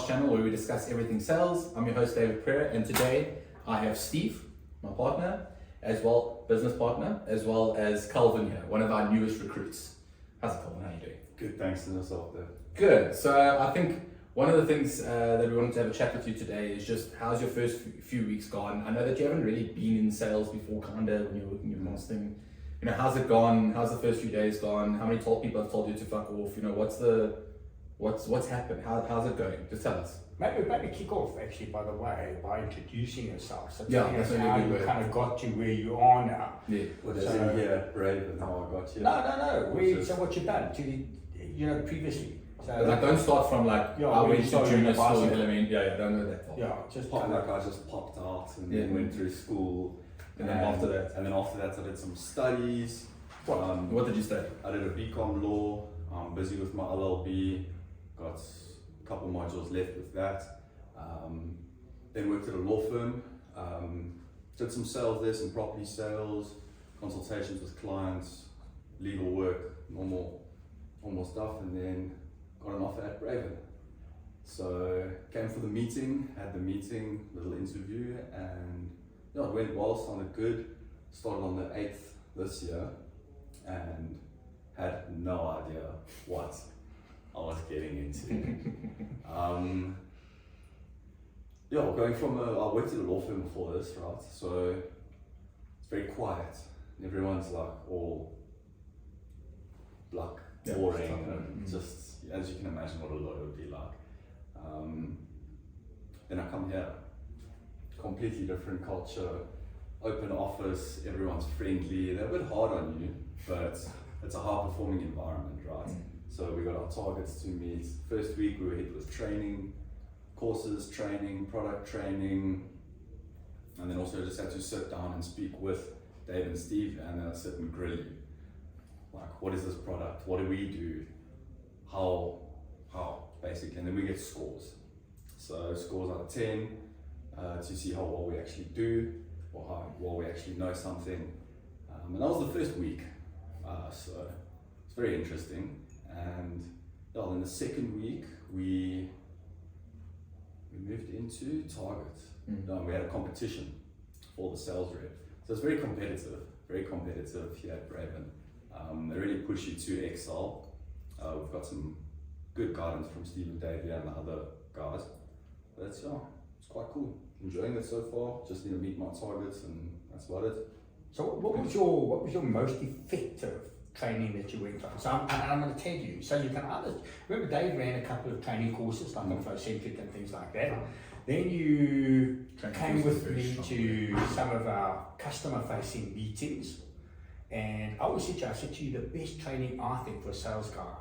podcast channel where we discuss everything sales. I'm your host, David Pereira, and today I have Steve, my partner, as well, business partner, as well as Calvin here, one of our newest recruits. How's it, Calvin? How are you doing? Good, thanks to yourself there. Good. So I think one of the things that we wanted to have a chat with you today is just how's your first few weeks gone? I know that you haven't really been in sales before, kind of, when you're working your last thing. You know, how's it gone? How's the first few days gone? How many people have told you to fuck off? You know, what's happened? How's it going? Just tell us. Maybe kick off actually, by the way, by introducing yourself. So Yeah, telling that's us a how good you way. kind of got to where you are now. Yeah. What is So- in here, Braeven, how I got here? No. So what you've done previously. So Like, don't start from like, Yeah, I when went you to started junior in school, varsity. don't go that far. yeah, just I just popped out and then went through school. And then after that? And then after that I did some studies. What did you study? I did a BCom law, I'm busy with my LLB, got a couple modules left with that. Then worked at a law firm, did some sales there, some property sales, consultations with clients, legal work, normal stuff, and then got an offer at Braeven. So came for the meeting, had the meeting, little interview, and yeah, it went well, sounded good. Started on the 8th this year and had no idea what I was getting into. Going from I worked at a law firm before this, right? So it's very quiet. Everyone's like all boring and just, as you can imagine what a lawyer would be like. Then I come here, completely different culture, open office, everyone's friendly. They're a bit hard on you, but it's a high performing environment, right? So we got our targets to meet. First week we were hit with training, courses, training, product training, and then also just had to sit down and speak with Dave and Steve, and then sit and grill you. Like, what is this product? What do we do? How, basically, and then we get scores. So scores out of 10 to see how well we actually do, or how well we actually know something. And that was the first week, so it's very interesting. And then the second week, we moved into targets. We had a competition for the sales rep. So it's very competitive here at Braeven. They really push you to excel. We've got some good guidance from Steve and Dave and the other guys. But it's quite cool. Enjoying it so far. Just need to meet my targets, and that's about it. So what was your most effective training that you went on? So I'm going to tell you. So you can either remember Dave ran a couple of training courses like on Flowcentric and things like that. Then you came with me to some of our customer-facing meetings, and I said to you, the best training I think for a sales guy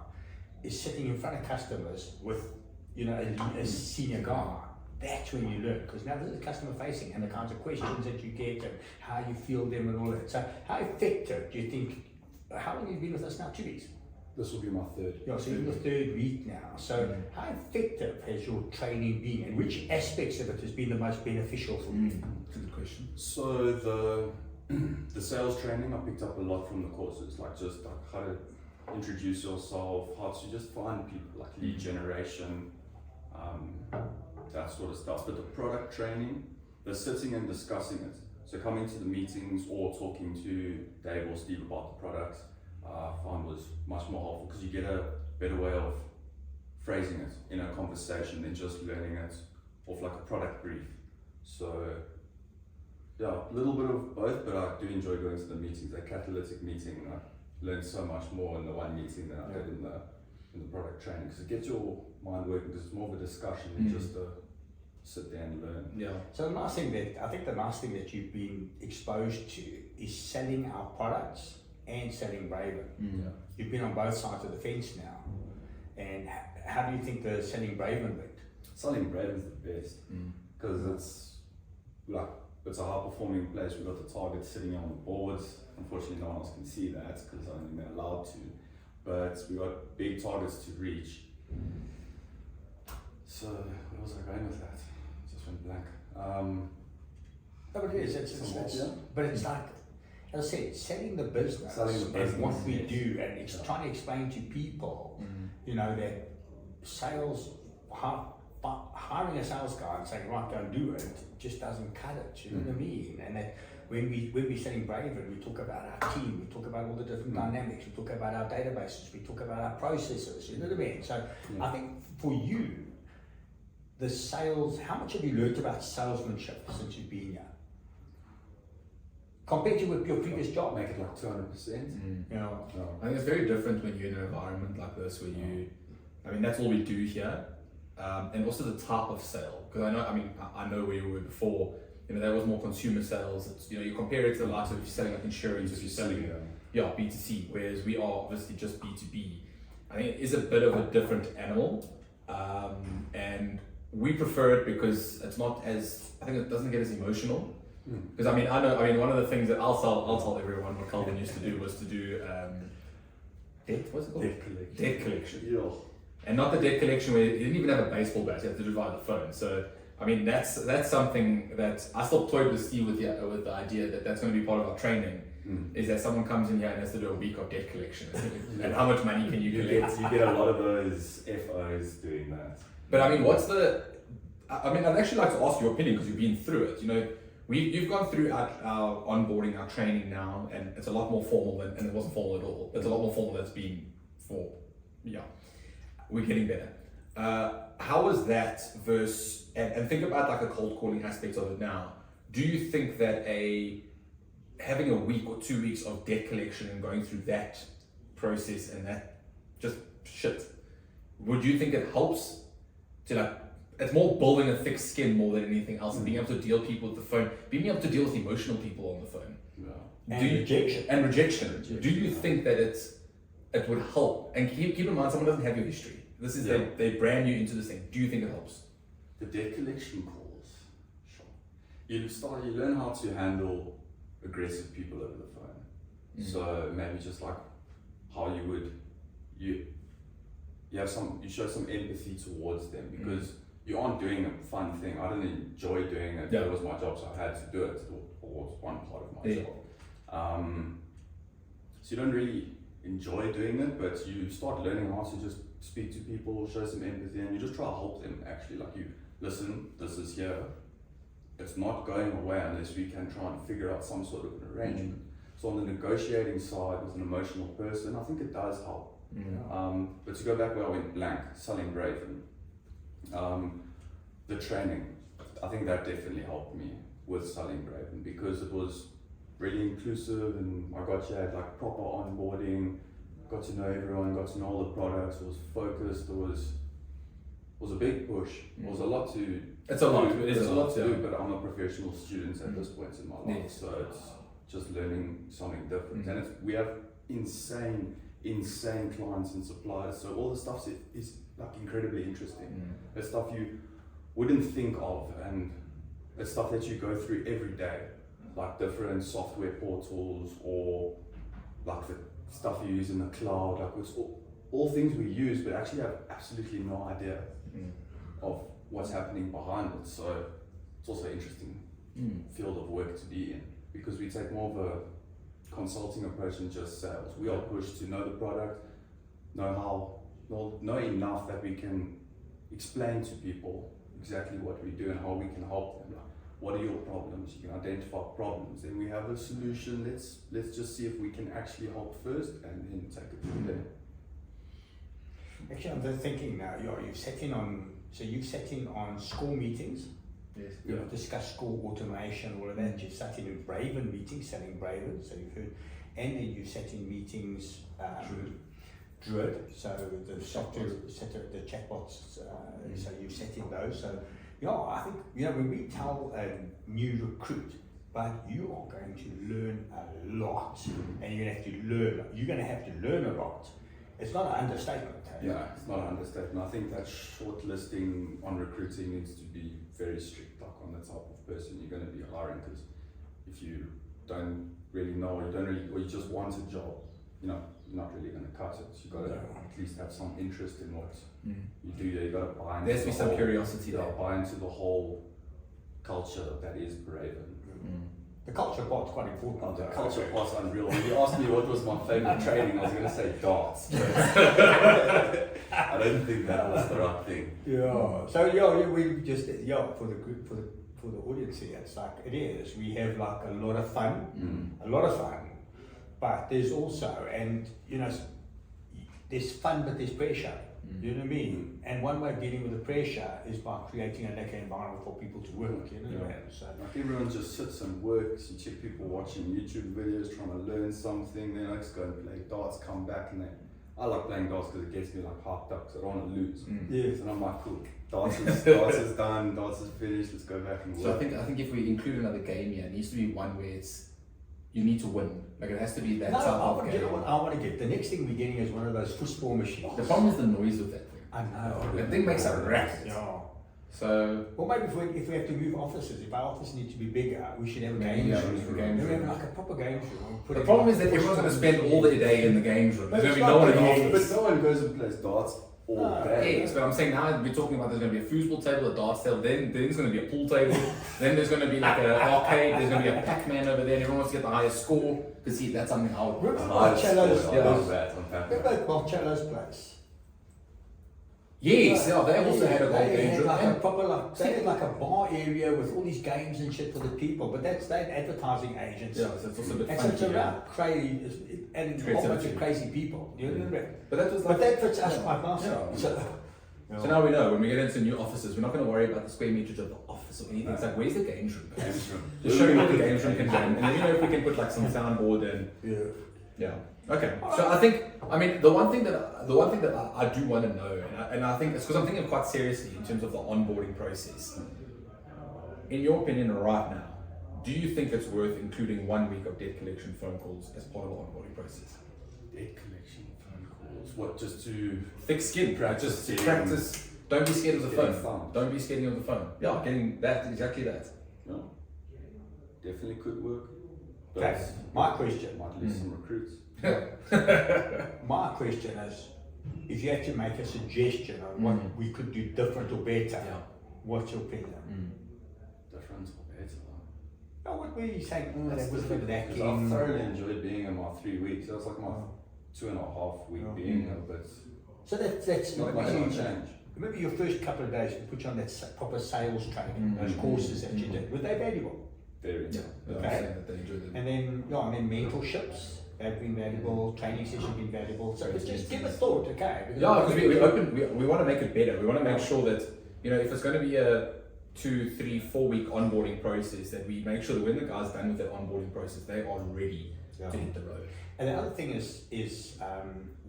is sitting in front of customers with a senior guy. That's when you learn, because now this is customer facing and the kinds of questions that you get and how you feel them and all that. So how effective do you think, how long have you been with us now? 2 weeks? This will be my third. Yeah, so you're the third week now. So how effective has your training been, and which aspects of it has been the most beneficial for you? That's a good question. So the sales training, I picked up a lot from the courses, like just like how to introduce yourself, how to just find people, like lead generation, that sort of stuff. But the product training, the sitting and discussing it. So coming to the meetings or talking to Dave or Steve about the products, I found was much more helpful, because you get a better way of phrasing it in a conversation than just learning it off like a product brief. So yeah, a little bit of both, but I do enjoy going to the meetings. The catalytic meeting, I learned so much more in the one meeting than I did in the product training, because it gets your mind working, because it's more of a discussion than just a sit there and learn. Yeah. So the nice thing that you've been exposed to is selling our products and selling Braeven. Yeah. You've been on both sides of the fence now. And how do you think the selling Braeven went? Selling Braeven is the best, because it's a high performing place. We've got the targets sitting on the boards. Unfortunately, no one else can see that because I'm only allowed to. But we got big targets to reach. So where was I going with that? Just went blank. No, but it is. But it's like, as I said, selling the business and what we do, and it's trying to explain to people, that sales, hiring a sales guy and saying, right, go and do it, just doesn't cut it, you know what I mean? And that when we're selling Braeven, we talk about our team, we talk about all the different dynamics, we talk about our databases, we talk about our processes, you know what I mean? So I think for you, the sales, how much have you learned about salesmanship since you've been here? Compared to your previous job? Make it like 200%. Yeah. I think it's very different when you're in an environment like this where that's all we do here. And also the type of sale, because I know where you were before. That was more consumer sales. It's, you compare it to the likes of if you're selling like insurance, if you're selling B2C, whereas we are obviously just B2B. I think it is a bit of a different animal, and we prefer it because it's not as, I think it doesn't get as emotional. Because one of the things that I'll tell everyone what Calvin used to do was to do what's it called? Debt collection. Yeah. And not the debt collection where you didn't even have a baseball bat, you have to do it via the phone. So that's something that I still toyed with Steve with the idea that that's going to be part of our training. Is that someone comes in here and has to do a week of debt collection, and how much money can you collect? You get a lot of those FOs doing that. But I'd actually like to ask your opinion because you've been through it. You've gone through our onboarding, our training now, and it's a lot more formal and it wasn't formal at all. It's a lot more formal than it's been for, we're getting better. How was that versus, and think about like a cold calling aspect of it now. Do you think that having a week or 2 weeks of debt collection and going through that process and that just shit, would you think it helps to it's more building a thick skin more than anything else, and being able to deal people with the phone, being able to deal with emotional people on the phone. Yeah. And rejection. Do you think that it would help? And keep in mind, someone doesn't have your history. This is they brand you into this thing. Do you think it helps? The debt collection calls. Sure. You learn how to handle aggressive people over the phone. So maybe just like how you would you show some empathy towards them because you aren't doing a fun thing. I didn't enjoy doing it. It was my job, so I had to do it. It was one part of my job. So you don't really enjoy doing it, but you start learning how to just speak to people, show some empathy, and you just try to help them actually. Like, you listen, this is here. It's not going away unless we can try and figure out some sort of an arrangement. So on the negotiating side, with an emotional person, I think it does help. But to go back where I went blank, selling Braeven, the training, I think that definitely helped me with selling Braeven because it was really inclusive and I got had like proper onboarding, got to know everyone, got to know all the products, it was focused, it was a big push. It was a lot to It's a lot. It is a lot to do, but I'm a professional student at this point in my life, so it's just learning something different. And we have insane clients and suppliers, so all the stuff is like incredibly interesting. It's stuff you wouldn't think of, and it's stuff that you go through every day, like different software portals or like the stuff you use in the cloud. Like it's all things we use, but actually have absolutely no idea of what's happening behind it. So it's also an interesting field of work to be in because we take more of a consulting approach than just sales. We are pushed to know the product, know enough that we can explain to people exactly what we do and how we can help them. Like, what are your problems? You can identify problems, then we have a solution. Let's just see if we can actually help first, and then take it from there. Actually, I'm just thinking now. You've sat in on school meetings. Yes. You've discussed school automation, all of that. You've sat in Braeven meetings, selling Braeven, so you've heard, and then you sat in meetings. Druid, so the software, the chatbots, so you set in those. So, I think, when we tell a new recruit, but you are going to learn a lot, and you're going to have to learn a lot. It's not an understatement. Hey? Yeah, it's not an understatement. I think that shortlisting on recruiting needs to be very strict, like on the type of person you're going to be hiring, because if you don't really know, or you just want a job, you're not really going to cut it. You've got to at least have some interest in what you do. You've got to buy into There has to be some curiosity there. Buy into the whole culture that is Braeven. The culture part's quite important. Oh, the culture part's unreal. When you asked me what was my favorite training, I was going to say darts. But I don't think that was the right thing. Yeah. So yeah, we just for the group for the audience here, it's like it is. We have like a lot of fun, but there's also, and you know, there's fun, but there's pressure. You know what I mean? And one way of dealing with the pressure is by creating a lekker environment for people to work. You know what I mean? So like everyone just sits and works. You check people watching YouTube videos, trying to learn something. Then I just go and play darts, come back, and I like playing darts because it gets me like hyped up because I don't want to lose. Yes. And I'm like, cool. Darts is done. Darts is finished. Let's go back and work. So I think if we include another game here, it needs to be one where you need to win. Like it has to be that type of game. You know what I want to get? The next thing we're getting is one of those football machines. The problem is the noise of that thing. I know. That thing makes a racket. Yeah. So. Or maybe if we have to move offices, if our office needs to be bigger, we should have a Maybe, games yeah, room. games We have room. like a proper games room. The problem is that everyone's going to spend all the day in the games room. There's going to be no one in the office. But no one goes and plays darts all day. Yes, but I'm saying now we're talking about there's going to be a foosball table, a darts table, then there's going to be a pool table, then there's going to be like an arcade, there's going to be a Pac-Man over there, and everyone wants to get the highest score, because see, that's something I would... Remember Marcello's place? Yes, yeah, they also had a gold They game had room. like a and- proper they had like a bar area with all these games and shit for the people, but that's an advertising agency. Yeah, so it's also a bit And so funky. it's around crazy and a whole bunch of crazy people. You know what I mean? But that was like... But that fits us quite nicely. Yeah. So now we know when we get into new offices, we're not going to worry about the square meterage of the office or anything. It's like, where's the games room? Games room. Just show me what the games room can do, and then you know if we can put like some soundboard and yeah. Okay. So I think the one thing that I do want to know, and I think it's because I'm thinking quite seriously in terms of the onboarding process. In your opinion, right now, do you think it's worth including 1 week of debt collection phone calls as part of the onboarding process? Debt collection phone calls. What, just to Thick skin, practice? Just practice. Don't be scared of the Getting phone. thumped. Don't be scared of the phone. Yeah, getting that, exactly that. No, definitely could work. But Okay, my question. might lose some recruits. My question is, if you had to make a suggestion on what we could do different or better, what's your opinion? Different or better. Oh, what were you saying? That's That was a bit different, lacking. because I thoroughly enjoyed being in my 3 weeks. That was like my 2.5 week being a bit. So that's Not much maybe, of a change. maybe your first couple of days to put you on that proper sales training, those courses that you did. Were they valuable? Very. Yeah, Okay. I'm saying that they enjoy them. And then, mentorships have been valuable, training sessions have been valuable. So just give it thought, okay? Yeah, because we want to make it better. We want to make sure that, if it's going to be a 2, 3, 4 week onboarding process, that we make sure that when the guy's done with that onboarding process, they are ready to hit the road. And the other thing is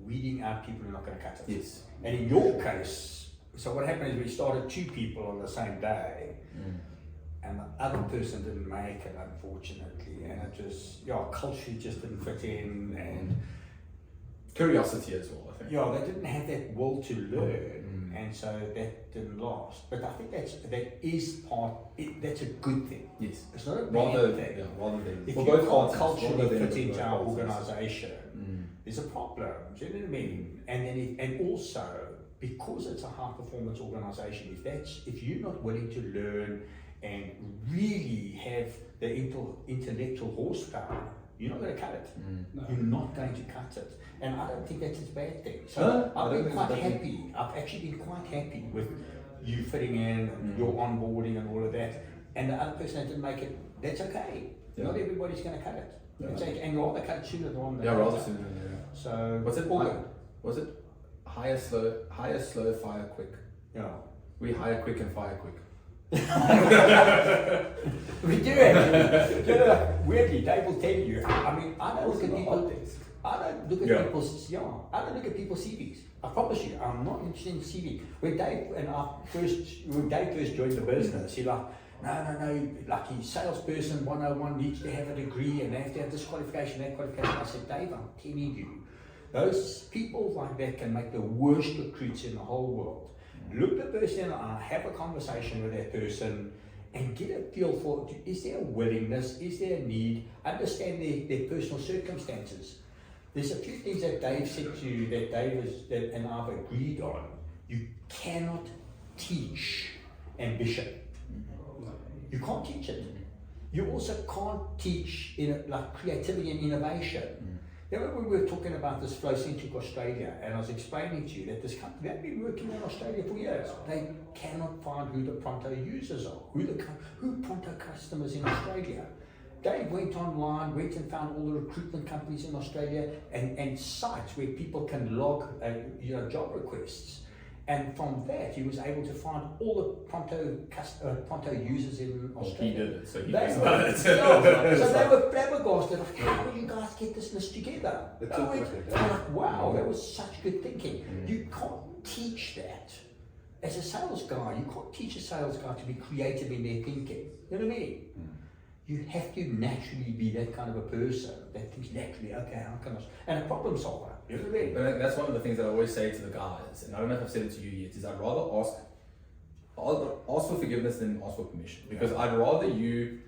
weeding out people who are not going to cut it. Yes. And in your case, so what happened is we started 2 people on the same day, and the other person didn't make it, unfortunately, and it just, culturally just didn't fit in, and Curiosity as well, I think. they didn't have that will to learn, and so that didn't last. But I think that's a good thing. Yes. It's not a bad Rather thing. rather than If for you both can't parties, culturally rather than fit into both our parties. organisation, there's a problem. Do you know what I mean? And then and also because it's a high performance organisation, if you're not willing to learn and really have the intellectual horsepower, you're not going to cut it. You're not going to cut it. And I don't think that's a bad thing. So No, I I've don't been think quite it's a bad happy. I've actually been quite happy with you fitting in, your onboarding and all of that. And the other person that didn't make it, that's okay. Yeah. Not everybody's going to cut it. Yeah. It's okay. And rather cut sooner than Yeah, later. rather sooner than later. So Was it all good. Was it hire slow, fire quick? Yeah. We hire quick and fire quick. We do actually. Weirdly, Dave will tell you. I mean, I don't look at people. I don't look at people's. I don't look at people's CVs. I promise you, I'm not interested in CV. When Dave first joined the business, he no, like he's salesperson 101 needs to have a degree and they have to have this qualification, that qualification. I said, Dave, I'm telling you, those people like that can make the worst recruits in the whole world. Look the person in the eye, have a conversation with that person, and get a feel for, is there a willingness, is there a need, understand their personal circumstances. There's a few things that Dave said to you that Dave and I've agreed on. You cannot teach ambition. You can't teach it. you also can't teach like creativity and innovation. You know, when we were talking about this Flowcentric Australia, and I was explaining to you that this company, they've been working in Australia for years. They cannot find who the Pronto users are, who Pronto customers in Australia. They went online, went and found all the recruitment companies in Australia and sites where people can log job requests. And from that, he was able to find all the Pronto users in Australia. He did it, so he They knows were, about it. so they were flabbergasted, like, how did you guys get this list together? It They took were like like, wow, that was such good thinking. You can't teach that. As a sales guy, you can't teach a sales guy to be creative in their thinking. You know what I mean? You have to naturally be that kind of a person that thinks naturally, okay, how can I, and a problem solver. You know what I mean? But that's one of the things that I always say to the guys, and I don't know if I've said it to you yet, is I'd rather ask for forgiveness than ask for permission. Because I'd rather you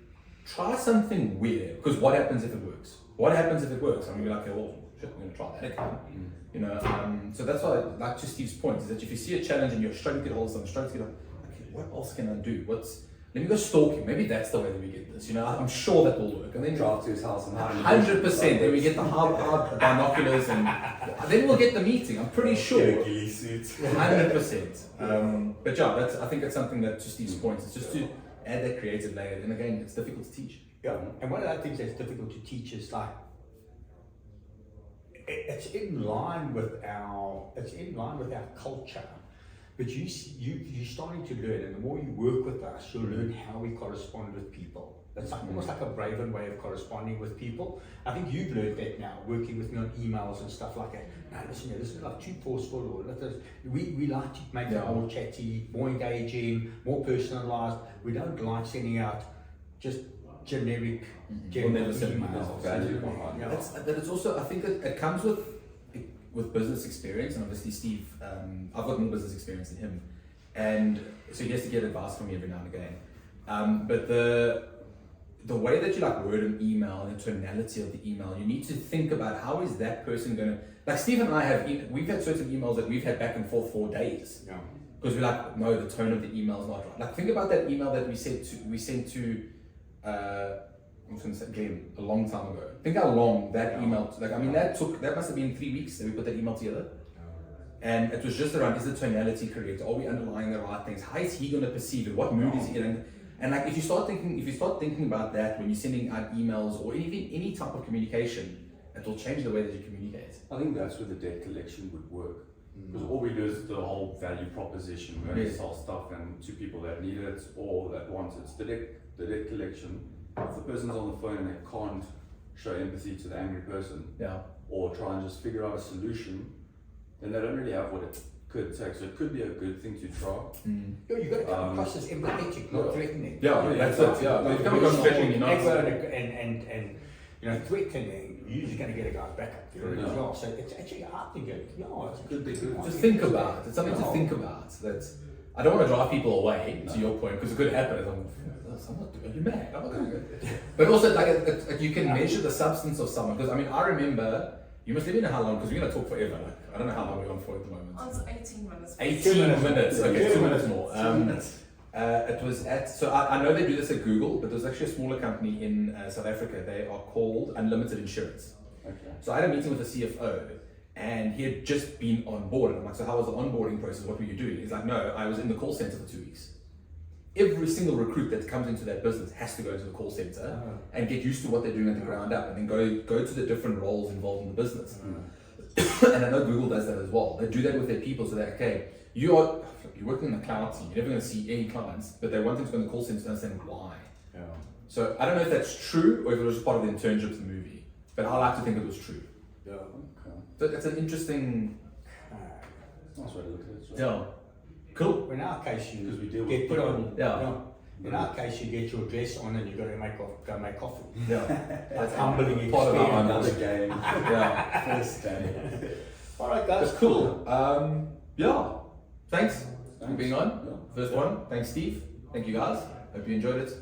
try something weird, because what happens if it works? What happens if it works? I'm gonna be like, okay, well, shit, we're gonna try that again. You know, so that's why, like to Steve's point, is that if you see a challenge and you're struggling to get hold of something, struggling to get okay, what else can I do? Let me go stalk him. Maybe that's the way that we get this. You know, I'm sure that will work. And then Drive to his house and 100%. Then we get the hard binoculars, and then we'll get the meeting. I'm pretty sure. Get a ghillie suit. 100%. But yeah, I think that's something that, to Steve's point, is just to add that creative layer. And again, it's difficult to teach. Yeah. And one of the things that's difficult to teach is like, it's in line with our culture. But you're starting to learn, and the more you work with us, you'll learn how we correspond with people. It's like almost like a Braeven way of corresponding with people. I think you've learned that now, working with me on emails and stuff like that. No, listen, this is like too forceful, or we like to make it more chatty, more engaging, more personalised. We don't like sending out just generic emails. Value behind it. But it's also, I think it comes with business experience, and obviously Steve, I've got more business experience than him, and so he has to get advice from me every now and again. But the way that you like word an email and the tonality of the email, you need to think about how is that person going to, like Steve and I we've had certain emails that we've had back and forth for days. Yeah. Because we're like, no, the tone of the email is not right. Like think about that email that we sent to I'm just going to say Glenn a long time ago. Think how long that email, like I mean that must have been 3 weeks that we put that email together. And it was just around, is the tonality correct? Are we underlying the right things? How is he going to perceive it? What mood is he in? And like if you start thinking about that when you're sending out emails or any type of communication, it will change the way that you communicate. I think that's where the debt collection would work. Because all we do is the whole value proposition. We're going to sell stuff and to people that need it or that want it. It's the debt collection. If the person's on the phone and they can't show empathy to the angry person, or try and just figure out a solution, then they don't really have what it could take. So it could be a good thing to try. Yeah, you've got to come across as empathetic, not threatening. Yeah, that's it. Yeah, Like, you come across threatening, you're not. And threatening, you're usually going to get a guy back up there as well. So it's actually hard to get. It's Could be good. Just think about it. It's something to think about. I don't want to drive people away, to your point, because it could happen. Are you mad? I'm not going to go. But also, like, you can measure the substance of someone. Because, I mean, I remember, you must let me know how long, because we're going to talk forever. Like, I don't know how long we're on for at the moment. It's 18 minutes. 18 minutes. Okay, 2 minutes more. It was so I know they do this at Google, but there's actually a smaller company in South Africa. They are called Unlimited Insurance. Okay. So I had a meeting with the CFO, and he had just been on board. I'm like, so how was the onboarding process? What were you doing? He's like, no, I was in the call center for 2 weeks. Every single recruit that comes into that business has to go to the call center and get used to what they're doing at the ground up, and then go to the different roles involved in the business. And I know Google does that as well. They do that with their people, so that okay, you're working in the cloud team, you're never going to see any clients, but they want them to go in the call center to understand why. Yeah. So I don't know if that's true or if it was just part of the internships in the movie, but I like to think it was true. Yeah. Okay. So it's an interesting. Nice way to look at it. Yeah. Cool. In our case, you Because we deal get with put people. on. Yeah. In our case, you get your dress on and you got to go make coffee. Yeah. That's humbling part of our experience. Another game. Yeah. First day. All right, guys. That's cool. Yeah. Thanks for being on. Yeah. First one. Thanks, Steve. Thank you, guys. Hope you enjoyed it.